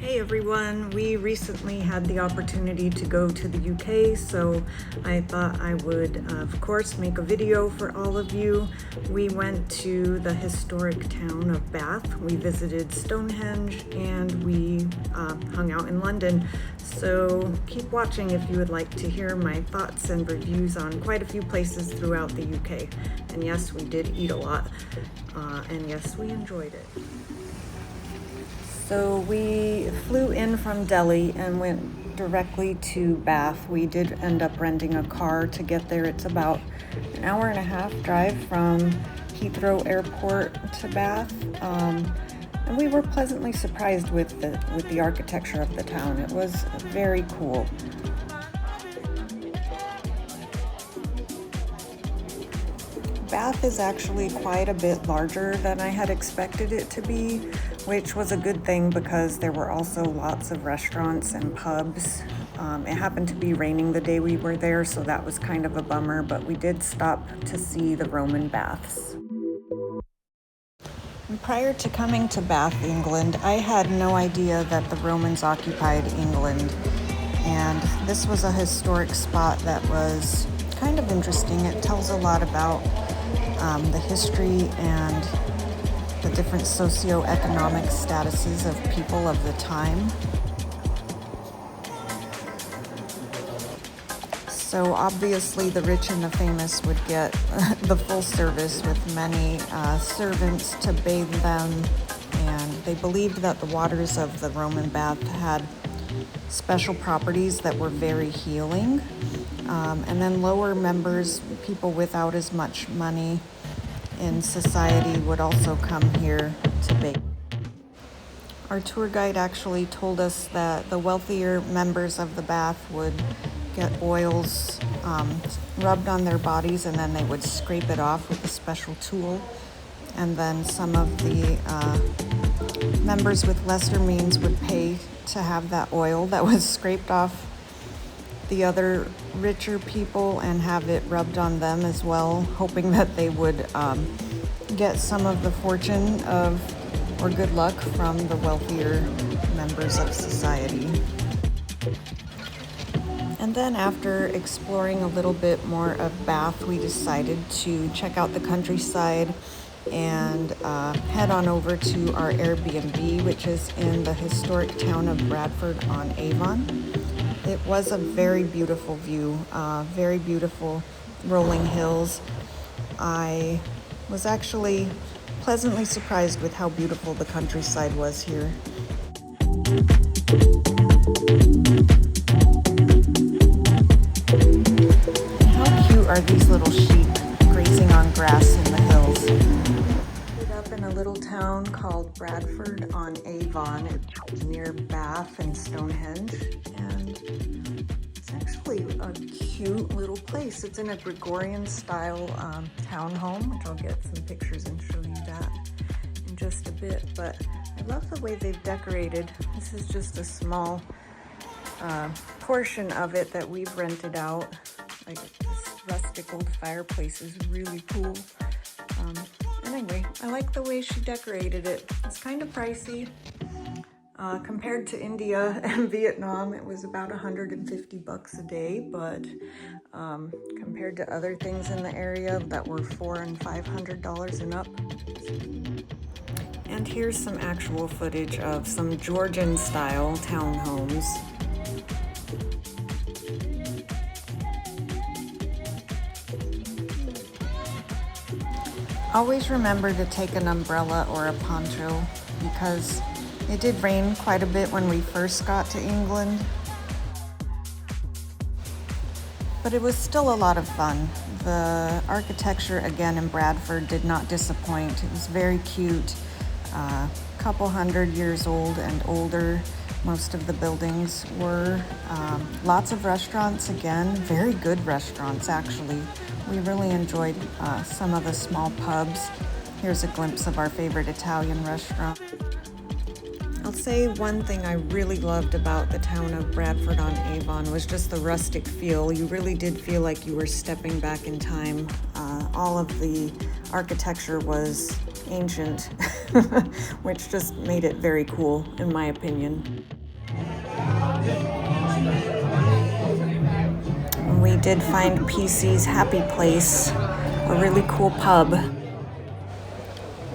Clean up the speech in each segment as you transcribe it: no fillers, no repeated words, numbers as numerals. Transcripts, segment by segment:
Hey everyone, we recently had the opportunity to go to the UK, so I thought I would, of course, make a video for all of you. We went to the historic town of Bath, we visited Stonehenge, and we hung out in London. So keep watching if you would like to hear my thoughts and reviews on quite a few places throughout the UK. And yes, we did eat a lot, and yes, we enjoyed it. So we flew in from Delhi and went directly to Bath. We did end up renting a car to get there. It's about an hour and a half drive from Heathrow Airport to Bath. And we were pleasantly surprised with the architecture of the town. It was very cool. Bath is actually quite a bit larger than I had expected it to be, which was a good thing because there were also lots of restaurants and pubs. It happened to be raining the day we were there, so that was kind of a bummer, but we did stop to see the Roman baths. And prior to coming to Bath, England, I had no idea that the Romans occupied England, and this was a historic spot that was kind of interesting. It tells a lot about the history and the different socioeconomic statuses of people of the time. So obviously the rich and the famous would get the full service with many servants to bathe them, and they believed that the waters of the Roman bath had special properties that were very healing. And then lower members, people without as much money in society, would also come here to bathe. Our tour guide actually told us that the wealthier members of the bath would get oils rubbed on their bodies, and then they would scrape it off with a special tool. And then some of the members with lesser means would pay to have that oil that was scraped off the other richer people and have it rubbed on them as well, hoping that they would get some of the fortune of or good luck from the wealthier members of society. And then after exploring a little bit more of Bath, we decided to check out the countryside and head on over to our Airbnb, which is in the historic town of Bradford-on-Avon. It was a very beautiful view, very beautiful rolling hills. I was actually pleasantly surprised with how beautiful the countryside was here. How cute are these little sheep grazing on grass in the hills? Ended up in a little town called Bradford-on-Avon. It's near Bath and Stonehenge, and it's actually a cute little place. It's in a Gregorian style townhome, which I'll get some pictures and show you that in just a bit. But I love the way they've decorated. This is just a small portion of it that we've rented out. Like, this rustic old fireplace is really cool. Anyway, I like the way she decorated it. It's kind of pricey. Compared to India and Vietnam, it was about $150 a day, but compared to other things in the area that were $400 and $500 and up. And here's some actual footage of some Georgian style townhomes. Always remember to take an umbrella or a poncho because it did rain quite a bit when we first got to England. But it was still a lot of fun. The architecture, again, in Bradford did not disappoint. It was very cute. Couple hundred years old and older. Most of the buildings were. Lots of restaurants, again, very good restaurants actually. We really enjoyed some of the small pubs. Here's a glimpse of our favorite Italian restaurant. I'll say one thing I really loved about the town of Bradford-on-Avon was just the rustic feel. You really did feel like you were stepping back in time. All of the architecture was ancient, which just made it very cool, in my opinion. We did find PC's Happy Place, a really cool pub.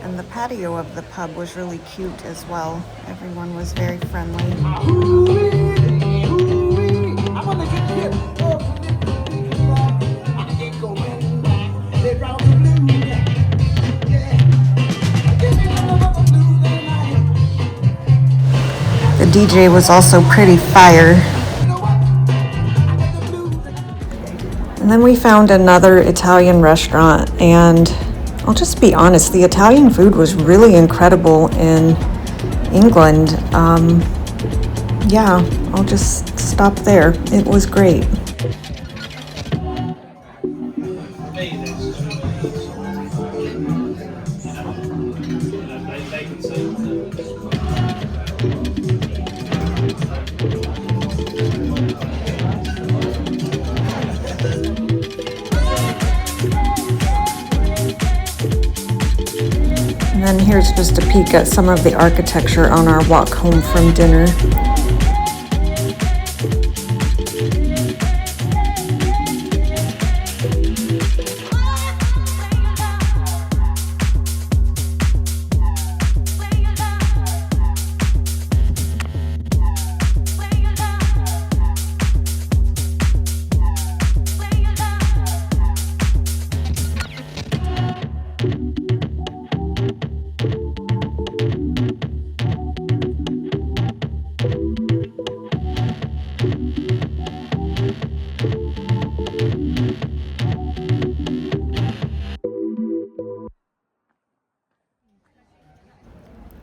And the patio of the pub was really cute as well. Everyone was very friendly. The DJ was also pretty fire. And then we found another Italian restaurant, and I'll just be honest, the Italian food was really incredible in England. Yeah, I'll just stop there. It was great. And then here's just a peek at some of the architecture on our walk home from dinner.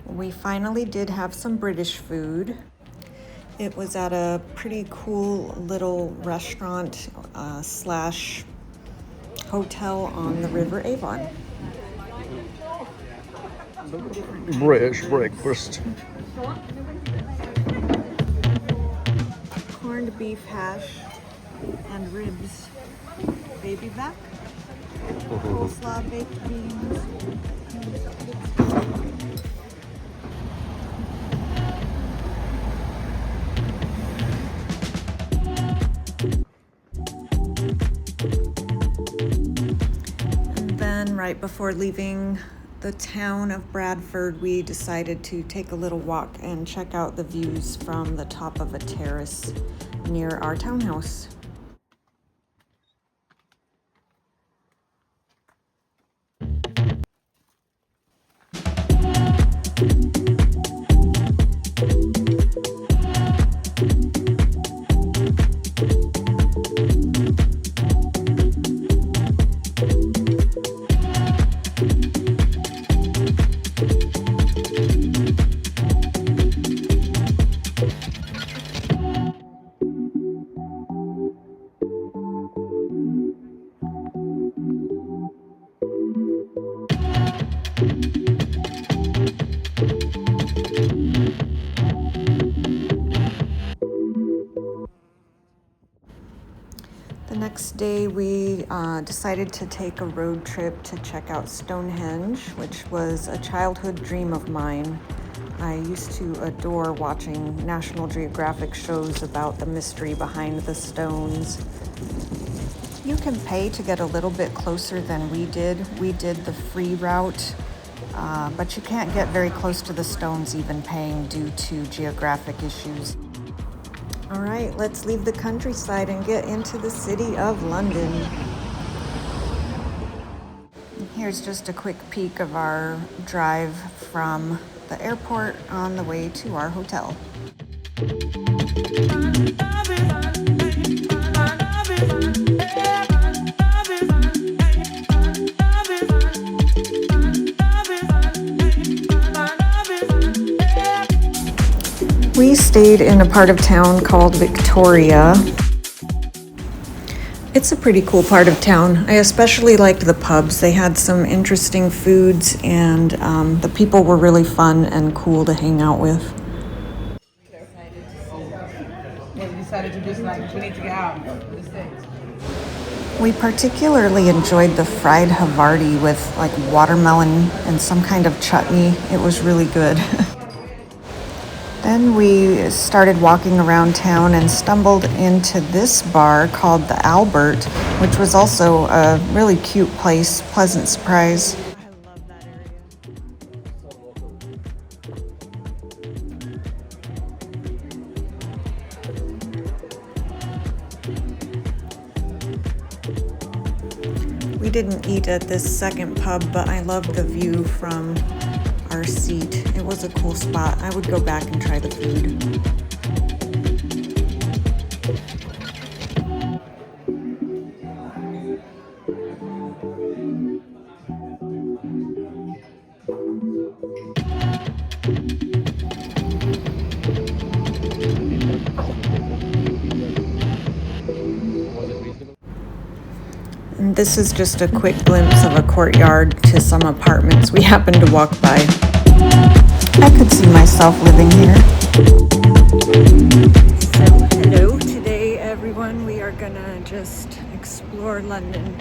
We finally did have some British food. It was at a pretty cool little restaurant slash hotel on the River Avon. British breakfast. Corned beef hash and ribs, baby back, coleslaw, baked beans. And then right before leaving the town of Bradford, we decided to take a little walk and check out the views from the top of a terrace near our townhouse. The next day, we decided to take a road trip to check out Stonehenge, which was a childhood dream of mine. I used to adore watching National Geographic shows about the mystery behind the stones. You can pay to get a little bit closer than we did. We did the free route, but you can't get very close to the stones even paying due to geographic issues. All right, let's leave the countryside and get into the city of London. Here's just a quick peek of our drive from the airport on the way to our hotel. We stayed in a part of town called Victoria. It's a pretty cool part of town. I especially liked the pubs. They had some interesting foods, and the people were really fun and cool to hang out with. We decided to just we need to get out of the States. We particularly enjoyed the fried Havarti with like watermelon and some kind of chutney. It was really good. Then we started walking around town and stumbled into this bar called the Albert, which was also a really cute place, pleasant surprise. I love that area. We didn't eat at this second pub, but I loved the view from our seat. It was a cool spot. I would go back and try the food. And this is just a quick glimpse of a courtyard to some apartments we happened to walk by. I could see myself living here. So, hello today, everyone. We are gonna just explore London,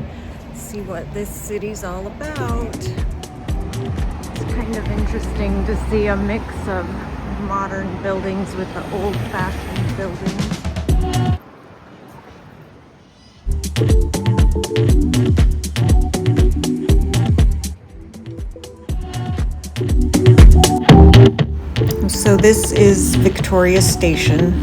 see what this city's all about. It's kind of interesting to see a mix of modern buildings with the old-fashioned buildings. So this is Victoria Station.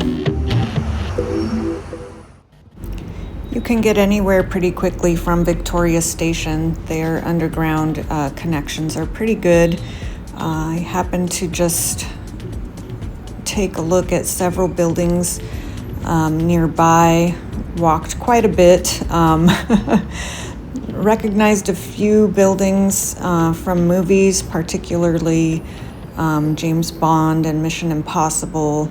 You can get anywhere pretty quickly from Victoria Station. Their underground connections are pretty good. I happened to just take a look at several buildings nearby, walked quite a bit, recognized a few buildings from movies, particularly James Bond and Mission Impossible.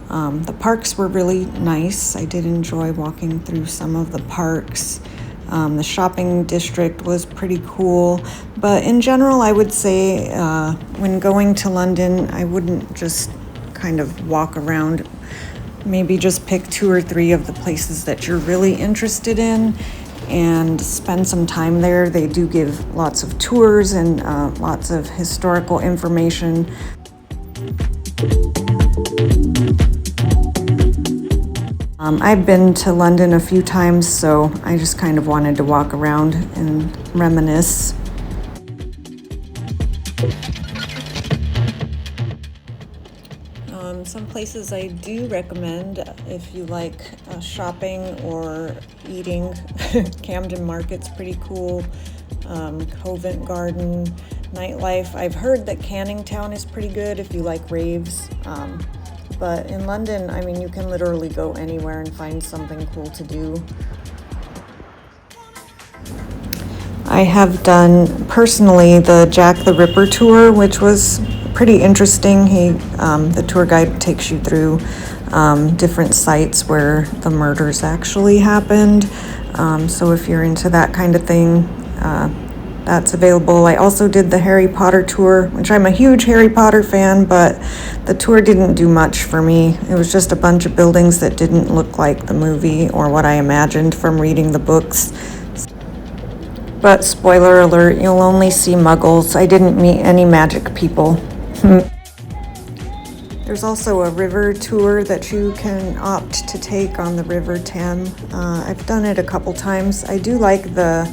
The parks were really nice. I did enjoy walking through some of the parks. The shopping district was pretty cool. But in general, I would say when going to London, I wouldn't just kind of walk around. Maybe just pick 2 or 3 of the places that you're really interested in and spend some time there. They do give lots of tours and lots of historical information. I've been to London a few times, so I just kind of wanted to walk around and reminisce. Some places I do recommend if you like shopping or eating. Camden Market's pretty cool. Covent Garden, nightlife. I've heard that Canning Town is pretty good if you like raves. But in London, I mean, you can literally go anywhere and find something cool to do. I have done personally the Jack the Ripper tour, which was pretty interesting. The tour guide takes you through different sites where the murders actually happened. So if you're into that kind of thing, that's available. I also did the Harry Potter tour, which I'm a huge Harry Potter fan, but the tour didn't do much for me. It was just a bunch of buildings that didn't look like the movie or what I imagined from reading the books. But spoiler alert, you'll only see muggles. I didn't meet any magic people. There's also a river tour that you can opt to take on the River Thames. I've done it a couple times. I do like the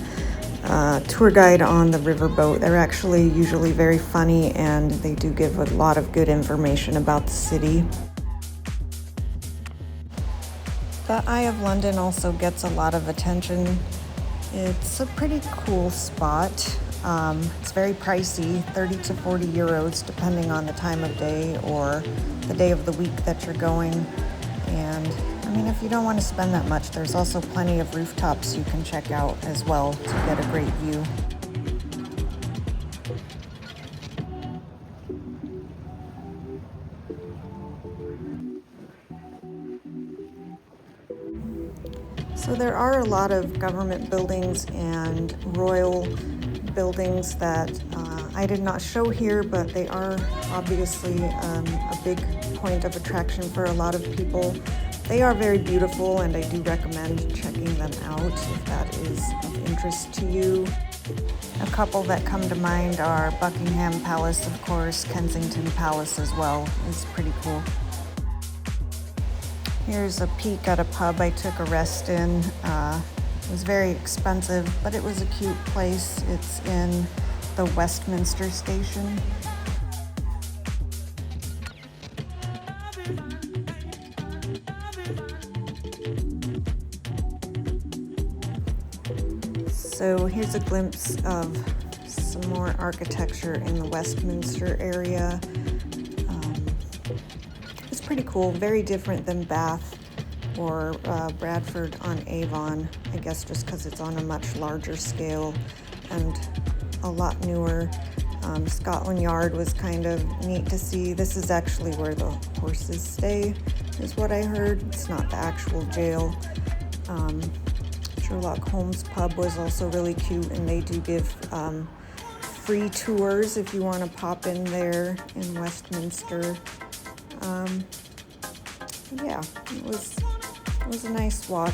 tour guide on the riverboat. They're actually usually very funny and they do give a lot of good information about the city. The Eye of London also gets a lot of attention. It's a pretty cool spot. It's very pricey, 30 to 40 euros depending on the time of day or the day of the week that you're going. And I mean, if you don't want to spend that much, there's also plenty of rooftops you can check out as well to get a great view. So there are a lot of government buildings and royal buildings that I did not show here, but they are obviously a big point of attraction for a lot of people. They are very beautiful, and I do recommend checking them out if that is of interest to you. A couple that come to mind are Buckingham Palace, of course, Kensington Palace as well is pretty cool. Here's a peek at a pub I took a rest in. It was very expensive, but it was a cute place. It's in the Westminster station. So here's a glimpse of some more architecture in the Westminster area. It's pretty cool, very different than Bath or Bradford on Avon, I guess just because it's on a much larger scale and a lot newer. Scotland Yard was kind of neat to see. This is actually where the horses stay, is what I heard. It's not the actual jail. Sherlock Holmes pub was also really cute, and they do give free tours if you want to pop in there in Westminster. Yeah, it was a nice walk.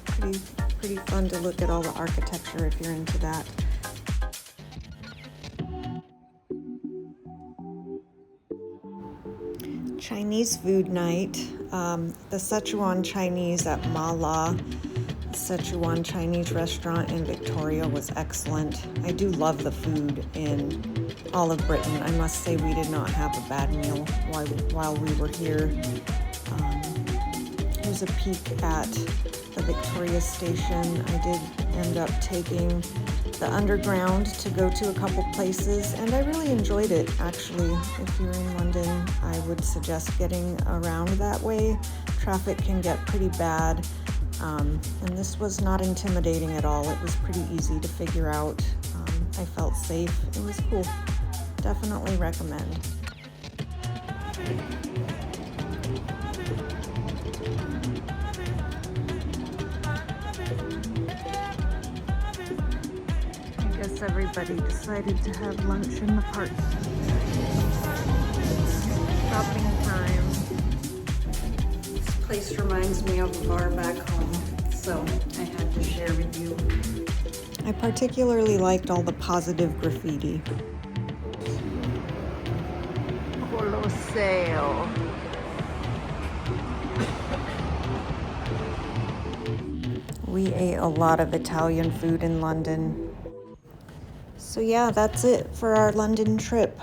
Pretty fun to look at all the architecture if you're into that. Chinese food night. The Szechuan Chinese at Ma La Szechuan Chinese restaurant in Victoria was excellent. I do love the food in all of Britain. I must say we did not have a bad meal while we were here. Here's a peek at the Victoria station. I did end up taking the underground to go to a couple places, and I really enjoyed it, actually. If you're in London, I would suggest getting around that way. Traffic can get pretty bad. And this was not intimidating at all. It was pretty easy to figure out. I felt safe. It was cool. Definitely recommend. I guess everybody decided to have lunch in the park. Shopping time. This place reminds me of a bar back home, so I had to share with you. I particularly liked all the positive graffiti. Colosseo. We ate a lot of Italian food in London. So yeah, that's it for our London trip.